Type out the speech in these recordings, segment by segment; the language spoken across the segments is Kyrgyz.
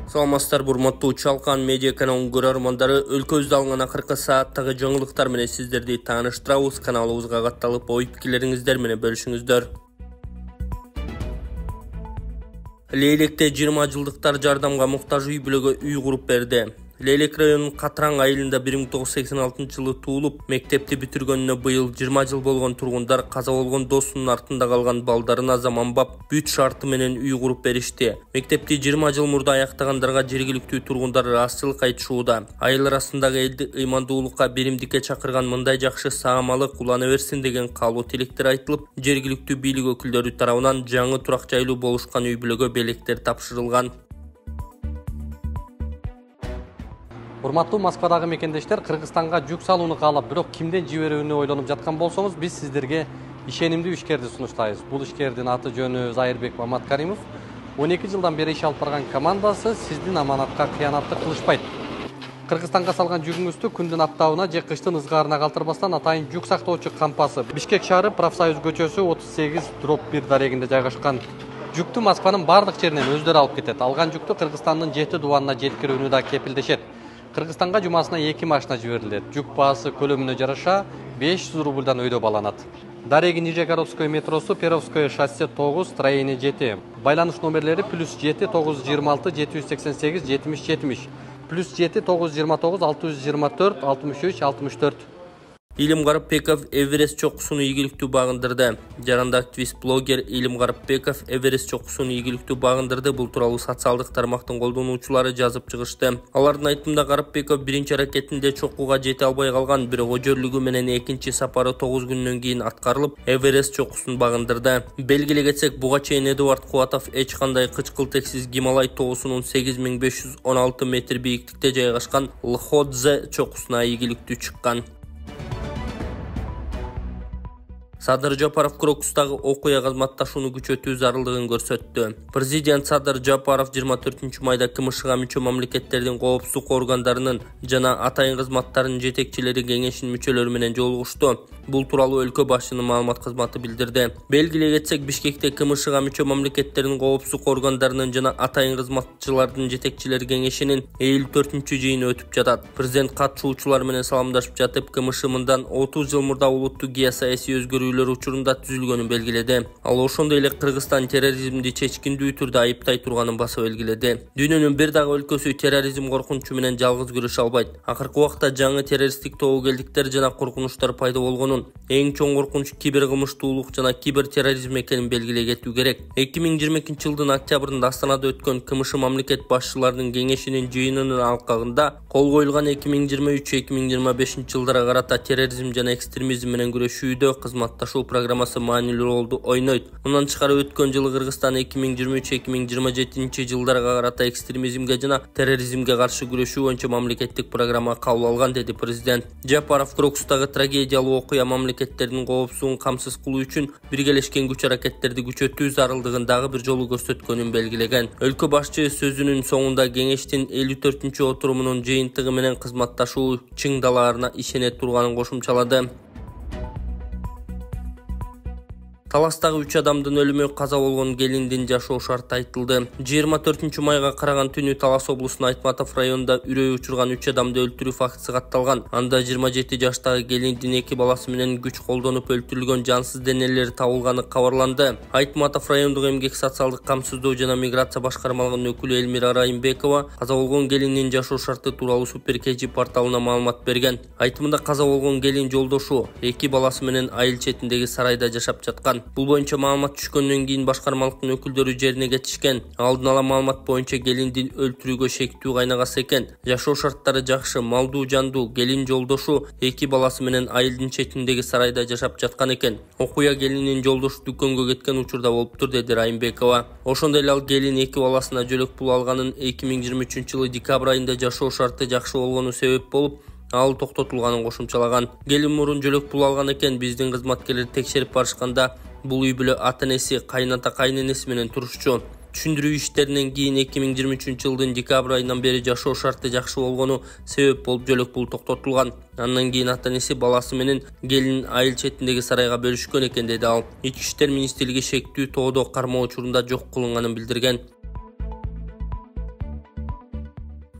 Саламатсыздар, урматтуу Чалкан медиа каналынын көрөрмандары, өлкөбүздө алынган акыркы сааттагы жаңылыктар менен сиздерди тааныштырабыз. Каналыбызга катталып, ой пикирлериңиздер менен бөлүшүңүздөр. Лейлекте 20 жылдыктар жардамга муктаж үй бүлөгө үй куруп берди. Лейлек районунун Катраң айылында 1986 жылы туулуп, мектепти бүтүргөнүнө быйыл 20 жыл болгон тургундар каза болгон досунун артында калган балдарына заманбап бүт шарты менен үй куруп беришти. Мектепти 20 жыл мурда аяктагандарга жергиликтүү тургундар ыраазычылык айтышууда. Айыл арасындагы элди ыймандуулукка, биримдикке чакырган мындай жакшы саамалык улана берсин деген каалоо тилектер айтылып, жергиликтүү бийлик өкүлдөрү тарабынан жаңы турак жайлуу болушкан үй бүлөгө белектер тапшырылган. Урматтуу Москвадагы мекендештер, Кыргызстанга жүк салууну каалап, бирок кимден жиберүүнү ойлонуп жаткан болсоңуз, биз сиздерге ишенимдүү ишкерди сунуштайбыз. Бул ишкердин аты жөнү Зайырбек Маматкаримов. 12 жылдан бери иш алып барган командасы сиздин аманатка кыянатты кылышпайт. Кыргызстанга салган жүгүңүздү күндүн аптабына же кыштын ызгаарына калтырбастан атайын жүк сактоочу кампасы Бишкек шаары Профсоюз көчөсү 38/1 дарегинде жайгашкан. Жүктү Москванын бардык жеринен өздөрү алып кетет. Алган жүктү Кыргызстандын 7 дубанына жеткирүүнү да кепилдешет. Кыргызстанга жумасына 2 машина жиберилет. Жүк баасы көлөмүнө жараша 500 рубльдан өйдө баланат. Дареги Нижегородское метросу, Перовское шоссе 9, строение 7. Байланыш номерлери +7 926 788 70 70, +7 929 624 63 64. Илим Гарыпбеков Эверест чокусуну ийгиликтүү багындырды. Жаранды активист-блогер Илим Гарыпбеков Эверест чокусуну ийгиликтүү багындырды. Бул тууралуу социалдык тармактын колдонуучулары жазып чыгышты. Алардын айтымында Гарыпбеков биринчи аракетинде чокуга жете албай калган, бирок өжөрлүгү менен экинчи сапары 9 күндөн кийин аткарылып, Эверест чокусун багындырды. Белгилей кетсек, буга чейин Эдуард Кубатов эч кандай кычкыл-тексиз Гималай тоосунун 8516 метр бийиктикте жайгашкан Лходзе чокусуна ийгиликтүү чыккан. Садыр Жапаров Крокустагы окуя кызматташууну күчөтүү зарылдыгын көрсөттү. Президент Садыр Жапаров 24 майда КМШга мүчө мамлекеттердин коопсуздук органдарынын жана атайын кызматтарынын жетекчилери кеңешинин мүчөлөрү менен жолугушту. Бул тууралуу өлкө башчынын маалымат кызматы билдирди. Белгилей кетсек, Бишкекте КМШга мүчө мамлекеттердин коопсуздук органдарынын жана атайын кызматчылардын жетекчилери кеңешинин 54-жыйыны өтүп жатат. Президент катышуучулар менен саламдашып жатып, КМШ мындан 30 жыл мурда улуттук геосаясий өзгөрүүлөр учурунда түзүлгөнүн белгиледи. Ал ошондой эле Кыргызстан терроризмди чечкиндүү түрдө айыптай турганын баса белгиледи. Дүйнөнүн бир дагы өлкөсү терроризм коркунучу менен жалгыз күрөшө албайт. Акыркы убакта жаңы террористтик тобокелдиктер жана коркунучтар пайда болгонун, эң чоң коркунуч киберкылмыштуулук жана кибертерроризм экенин белгилей кетүү керек. 2022 жылдын октябрында Астанада өткөн КМШ мамлекет башчыларынын кеңешинин жыйынынын алкагында кол коюлган 2023-2025 жылдарга карата терроризм жана экстремизм менен күрөшүүдө кызматташуу программасы маанилүү ролду ойнойт. Мындан тышкары өткөн жылы Кыргызстан 2023-2027 жылдарга карата экстремизмге жана терроризмге каршы күрөшүү боюнча мамлекеттик программа кабыл алган, деди президент. Жапаров Крокустагы трагедиялуу окуя мамлекеттердин коопсуздугун камсыз кылуу үчүн биргелешкен күч аракеттерди күчөтүү зарылдыгын дагы бир жолу көрсөткөнүн белгилеген. Өлкө башчы сөзүнүн соңунда кеңештин 54-отурумунун жыйынтыгы менен кызматташуу чыңдалаарына ишене турганын кошумчалады. Таластагы 3 адамдын өлүмү, каза болгон келиндин жашоо шарты айтылды. 24 майга караган түнү Талас облусунун Айтматов районунда үрөй учурган 3 адамды өлтүрүү фактысы катталган. Анда 27 жаштагы келиндин 2 баласы менен күч колдонуп өлтүрүлгөн жансыз денелери табылганы кабарланды. Айтматов райондук эмгек социалдык камсыздоо жана миграция башкармалыгынын өкүлү Элмира Райымбекова каза болгон келиндин жашоо шарты тууралуу Суперкежи порталына маалымат берген. Айтымында каза болгон келин жолдошу 2 баласы менен айыл четиндеги сарайда жашап жаткан. Бул боюнча маалымат түшкөндөн кийин башкармалыктын өкүлдөрү жерине кетишкен. Алдын ала маалымат боюнча келиндин өлтүрүүгө шектүү кайнагасы экен. Жашоо шарттары жакшы, малдуу жандуу, келин жолдошу 2 баласы менен айылдын четиндеги сарайда жашап жаткан экен. Окуя келинин жолдошу дүкөнгө кеткен учурда болуптур, деди Райымбекова. Ошондой эле ал келин 2 баласына жөлөк пул алганын, 2023 жылы декабрь айында жашоо шарты жакшы болгону себеп болуп, ал токтотулганын кошумчалаган. Келин мурун жөлөк пул алган экен. Биздин кызматкерлер текшерип барышканда бул үй бүлө ата-энеси, кайната кайненеси менен турушчу. Түшүндүрүү иштеринен кийин 2023 жылдын декабрь айынан бери жашоо шарты жакшы болгону себеп болуп жөлөк пул токтотулган. Андан кийин ата-энеси баласы менен келин айыл четиндеги сарайга бөлүшкөн экен, деди ал. Ички иштер министрлиги шектүү тоодо кармоо учурунда жок кылынганын билдирген.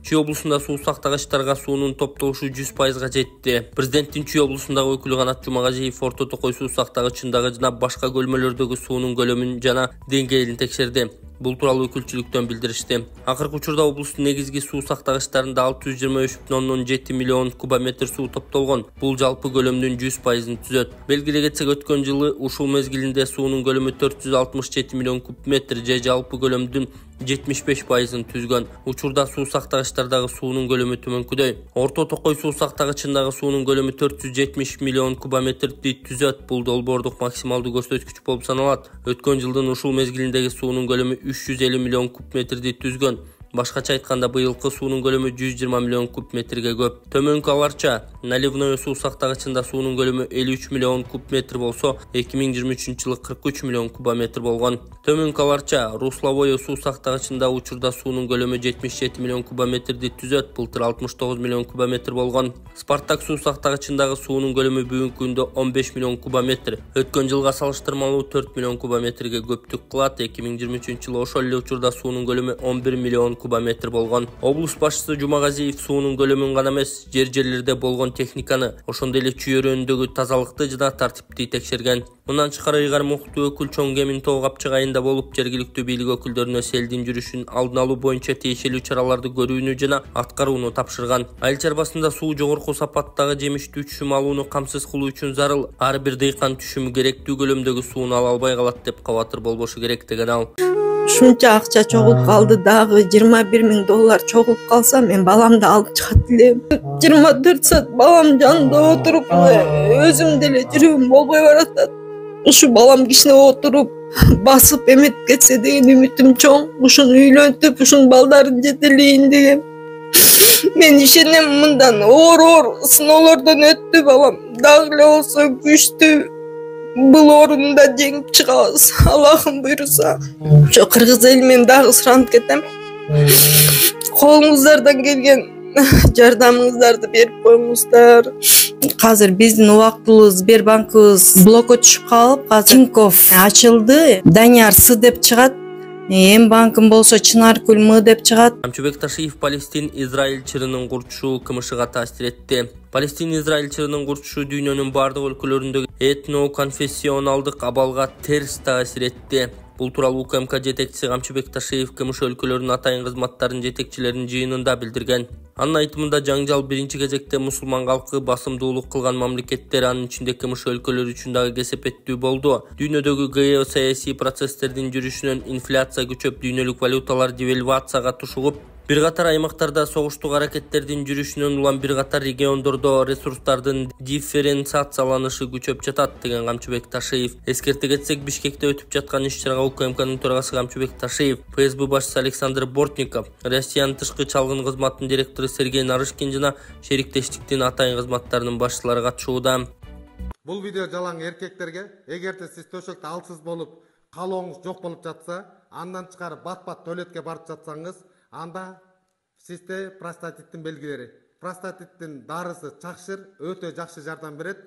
Чүй облусунда суу сактагычтарга суунун топтолушу 100%га жетти. Президенттин Чүй облусундагы өкүлү Канат Жумагазиев Орто Токой суу сактагычындагы жана башка көлмөлөрдөгү суунун көлөмүн жана деңгээлин текшерди. Бул тууралуу өкүлчүлүктөн билдиришти. Акыркы учурда облустун негизги суу сактагычтарында 623,7 миллион кубометр суу топтолгон. Бул жалпы көлөмдүн 100%ын түзөт. Белгилей кетсек, өткөн жылы ушул мезгилинде суунун көлөмү 467 миллион кубметр же жалпы көлөмдүн 75%ын түзгөн. Учурда суу сактагычтардагы суунун көлөмү төмөнкүдөй. Орто Токой суу сактагычындагы суунун көлөмү 470 миллион кубометрди түзөт. Бул долбоордук максималдуу көрсөткүч болуп саналат. Өткөн жылдын ушул мезгилиндеги суунун көлөмү 350 миллион кубметрди түзгөн. Башкача айтканда, быйылкы суунун көлөмү 120 миллион кубметрге көп. Төмөнкү аларча наливной суу сактагычында суунун көлөмү 53 миллион кубметр болсо, 2023-жылы 43 миллион кубометр болгон. Төмөнкү аларча русловой суу сактагычында учурда суунун көлөмү 77 миллион кубометрди түзөт. Былтыр 69 миллион кубометр болгон. Спартак суу сактагычындагы суунун көлөмү бүгүнкү күндө 15 миллион кубометр. Өткөн жылга салыштырмалуу 4 миллион кубометрге көптүк кылат. 2023-жылы ошол эле учурда суунун көлөмү 11 миллион кубометр болгон. Облус башчысы Жумагазиев суунун көлөмүн гана эмес, жерлерде болгон техниканы, ошондой эле чүй өрөөнүндөгү тазалыкты жана тартипти текшерген. Мындан тышкары ыйгар муктуу өкүл чоң кемин тоо капчык айында болуп, жергиликтүү бийлик өкүлдөрүнө селдин жүрүшүн алдын алуу боюнча тиешелүү чараларды көрүүнү жана аткарууну тапшырган. Айыл чарбасында суу жогорку сапаттагы жемиштүү түшүм алууну камсыз кылуу үчүн зарыл. Ар бир дыйкан түшүмү керектүү көлөмдөгү сууну ала албай калат деп кабатыр болбошу керек деген ал. Ушунча акча чогулуп калды, дагы 21 000 доллар чогулуп калса, мен баламды алып чыгат элем. 24 саат балам жанында отуруп, өзүм деле жүрөгүм болбой баратат. Ушу балам кичине отуруп, басып эметип кетсе деген үмүтүм чоң. Ушуну үйлөнтүп, ушунун балдарын жетелейин деген. Мен ишенем, мындан оор сыноолордон өттү балам. Дагы эле болсо күчтүү. Бул орунда жеңип чыгабыз, Аллахым буйруса. Ошо кыргыз эли менен дагы суранып кетем. Колуңуздардан келген жардамыңыздарды берип коюңуздар. Азыр биздин убактылуу Сбербанкыбыз блокко түшүп калып, азыр Тинькофф ачылды. Данияр С деп чыгат. Эм банкым болсо Чынаркүл М деп чыгат. Камчыбек Ташиев Палестин-Израиль чырынын курчушуу КМШга таасир этти. Палестин-Израиль чырынын курчушуу дүйнөнүн бардык өлкөлөрүндөгү этно-конфессионалдык абалга терс таасир этти. Бул тууралуу УКМК жетекчиси Камчыбек Ташиев КМШ өлкөлөрүнүн атайын кызматтарынын жетекчилеринин жыйынында билдирген. Анын айтымында, жаңжал биринчи кезекте мусулман калкы басымдуулук кылган мамлекеттер, анын ичинде КМШ өлкөлөрү үчүн дагы кесепеттүү болду. Дүйнөдөгү геосаясий процесстердин жүрүшүнөн инфляция күчөп, дүйнөлүк валюталар девальвацияга тушугуп, бир катар аймактарда согуштук аракеттердин жүрүшүнөн улам бир катар региондордо ресурстардын дифференциацияланышы күчөп жатат деген Камчыбек Ташиев. Эскерте кетсек, Бишкекте өтүп жаткан иш-чарага УКМКнын төрагасы Камчыбек Ташиев, ФСБ башчысы Александр Бортников, Россиянын тышкы чалгын кызматынын директору Сергей Нарышкин жана шериктештиктин атайын кызматтарынын башчылары катышууда. Бул видео жалаң эркектерге, эгерде сиз төшөктө алсыз болуп, калооңуз жок болуп жатса, андан тышкары бат-бат туалетке барып жатсаңыз, анда сизде простатиттин белгилери. Простатиттин дарысы чакшыр, өтө жакшы жардам берет.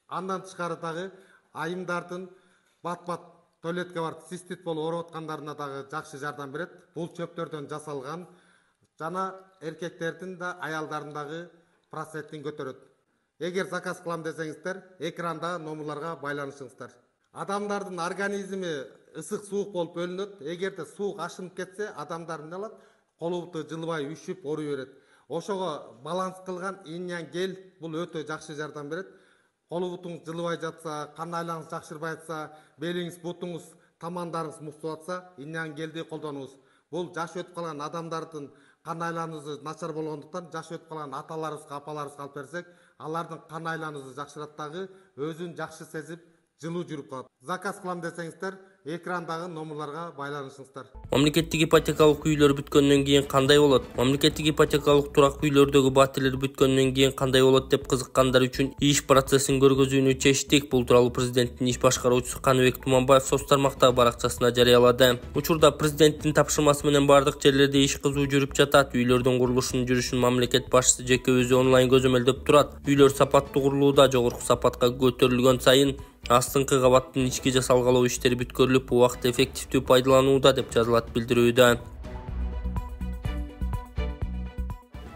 Андан тышкары дагы айымдардын бат-бат туалетке барып цистит болуп ооруп аткандарына дагы жакшы жардам берет. Бул чөптөрдөн жасалган жана эркектердин да аялдардын дагы простатитин көтөрөт. Эгер заказ кылам десеңиздер, экранда номерларга байланышыңыздар. Адамдардын организми ысык суук болуп бөлүнөт. Эгерде суук ашынып кетсе, адамдар эмне алат? Колубуту жылбай үшүп орой берет. Ошого баланс кылган иньян гель бул өтө жакшы жардам берет. Колубутуңуз жылбай жатса, кан айланыңыз жакшырбай жатса, белиңиз, бутуңуз, тамандарыңыз муктуп атса, иньян гелди колдонуңуз. Бул жаш өтүп калган адамдардын кан айланысы начар болгондуктан, жаш өтүп калган аталарыбызга, апаларыбызга алып берсек, алардын кан айланысы жакшырат дагы, өзүн жакшы сезип, жылуу жүрүп калат. Заказ кылам десеңиздер, экрандагы номерларга байланышыңыздар. Мамлекеттик ипотекалык үйлөр бүткөндөн кийин кандай болот? Мамлекеттик ипотекалык турак үйлөрдөгү баатирлер бүткөндөн кийин кандай болот деп кызыккандар үчүн иш процессин көргөзүүнү чечтик. Бул тууралуу президенттин иш башкаруучусу Каныбек Туманбаев соц тармактагы баракчасына жарыялады. Учурда президенттин тапшырмасы менен бардык жерлерде иш кызуу жүрүп жатат. Үйлөрдүн курулушунун жүрүшүн мамлекет башчысы жеке өзү онлайн көзөмөлдөп турат. Үйлөр сапаттуу курулууда, жогорку сапатка көтөрүлгөн сайын астыңкы кабаттын ички жасалгалоо иштери бүткөрүлүп, убакыт эффективдүү пайдаланууда деп жазылат билдирүүдө.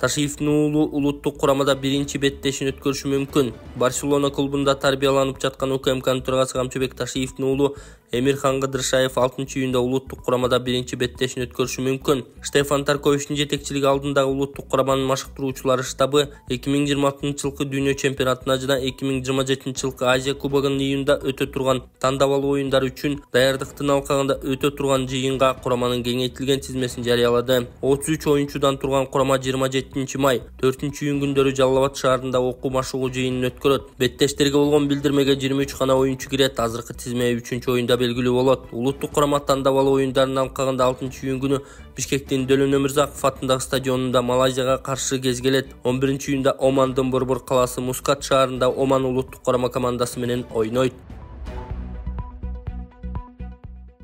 Ташиевдин уулу улуттук курамада биринчи беттешин өткөрүшү мүмкүн. Барселона клубунда тарбияланып жаткан УКМКнын төрагасы Камчыбек Ташиевдин уулу Эмирхан Кыдыршаев 6-июнда улуттук курамада биринчи беттешин өткөрүшү мүмкүн. Штефан Тарковичтин жетекчилиги алдындагы улуттук кураманын машыктыруучулары штабы 2026-жылкы дүйнө чемпионатына жана 2027-жылкы Азия кубогунун июнда өтө турган тандабалуу оюндар үчүн даярдыктын алкагында өтө турган жыйынга кураманын кеңейтилген тизмесин жарыялады. 33 оюнчудан турган курама 27 май 4-июнь күндөрү Жалал Абад шаарында окуу машыгуу жыйынын өткөрөт. Беттештерге болгон билдирмеге 23 гана оюнчу кирет. Азыркы тизме 3-үчү оюнда белгилүү болот. Улуттук курама тандабалуу оюндарынын алкагында 6-июнь күнү Бишкектин Дөлөн Өмүрзаков атындагы стадионунда Малайзияга каршы кезгелет. 11-июнда Омандын Борбор калаасы Мускат шаарында Оман улуттук курама командасы менен ойнойт.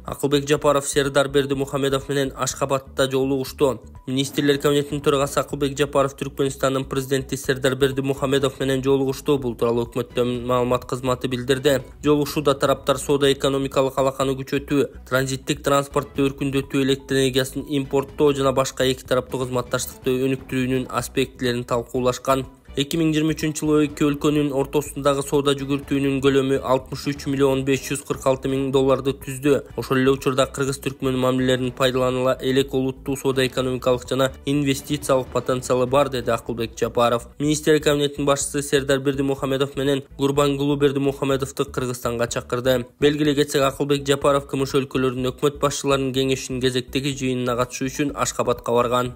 Акылбек Жапаров Сердар Бердимухамедов менен Ашхабадта жолугушту. Министрлер кабинетинин төрагасы Акылбек Жапаров Түркмөнстандын президенти Сердар Бердимухамедов менен жолугушту. Бул тууралуу өкмөттүн маалымат кызматы билдирди. Жолугушууда тараптар соода-экономикалык алаканы күчөтүү, транзиттик транспортты өркүндөтүү, электр энергиясын импорттоо жана башка эки тараптуу кызматташтыкты өнүктүрүүнүн аспектилерин талкуулашкан. 2023-жылы эки өлкөнүн ортосундагы соода жүгүртүүнүн көлөмү $63,546,000 түздү. Ошол эле учурда Кыргыз-Түркмөн мамилелерин пайдаланыла элек олуттуу соода-экономикалык жана инвестициялык потенциалы бар, деди Акылбек Жапаров. Министрлер кабинетинин башчысы Сердар Бердимухамедов менен Гурбангулу Бердимухамедовду Кыргызстанга чакырды. Белгилей кетсек, Акылбек Жапаров КМШ өлкөлөрүнүн өкмөт башчыларынын кеңешинин кезектеги жыйынына катышуу үчүн Ашхабадка барган.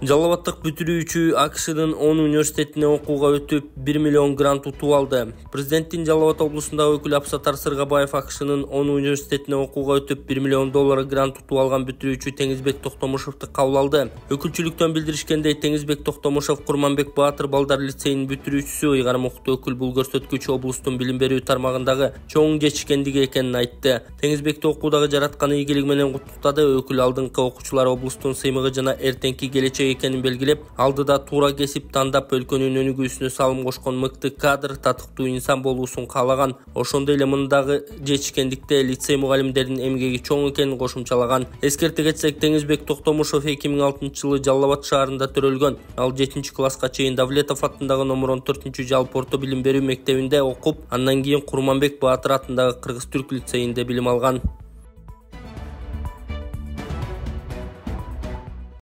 Жалал Абадтык бүтүрүүчү АКШнын 10 университетине окууга өтүп 1 миллион грант утуп алды. Президенттин Жалал Абад облусундагы өкүлү Абсатар Сыргабаев АКШнын 10 университетине окууга өтүп $1 миллион грант утуп алган бүтүрүүчү Теңизбек Токтомушевду кабыл алды. Өкүлчүлүктөн билдиришкендей, Теңизбек Токтомушев Курманбек Баатыр балдар лицейинин бүтүрүүчүсү. Ыйгар муктуу өкүл бул көрсөткүч облустун билим берүү тармагындагы чоң жетишкендиги экенин айтты. Теңизбекти окуудагы жараткан ийгилиги менен куттуктады. Өкүл алдыңкы окуучулар облустун сыймыгы жана эртеңки келечеги экенин белгилеп, алдыда туура кесип тандап өлкөнүн өнүгүүсүнө салым кошкон мыкты кадр, татыктуу инсан болуусун каалаган. Ошондой эле мындагы жетишкендикте лицей мугалимдеринин эмгеги чоң экенин кошумчалаган. Эскерте кетсек, Теңизбек Токтомушев 2006-жылы Жалал Абад шаарында төрөлгөн. Ал 7-класска чейин Давлетов атындагы номер 14 жалпы орто билим берүү мектебинде окуп, андан кийин Курманбек Баатыр атындагы Кыргыз-Түрк лицейинде билим алган.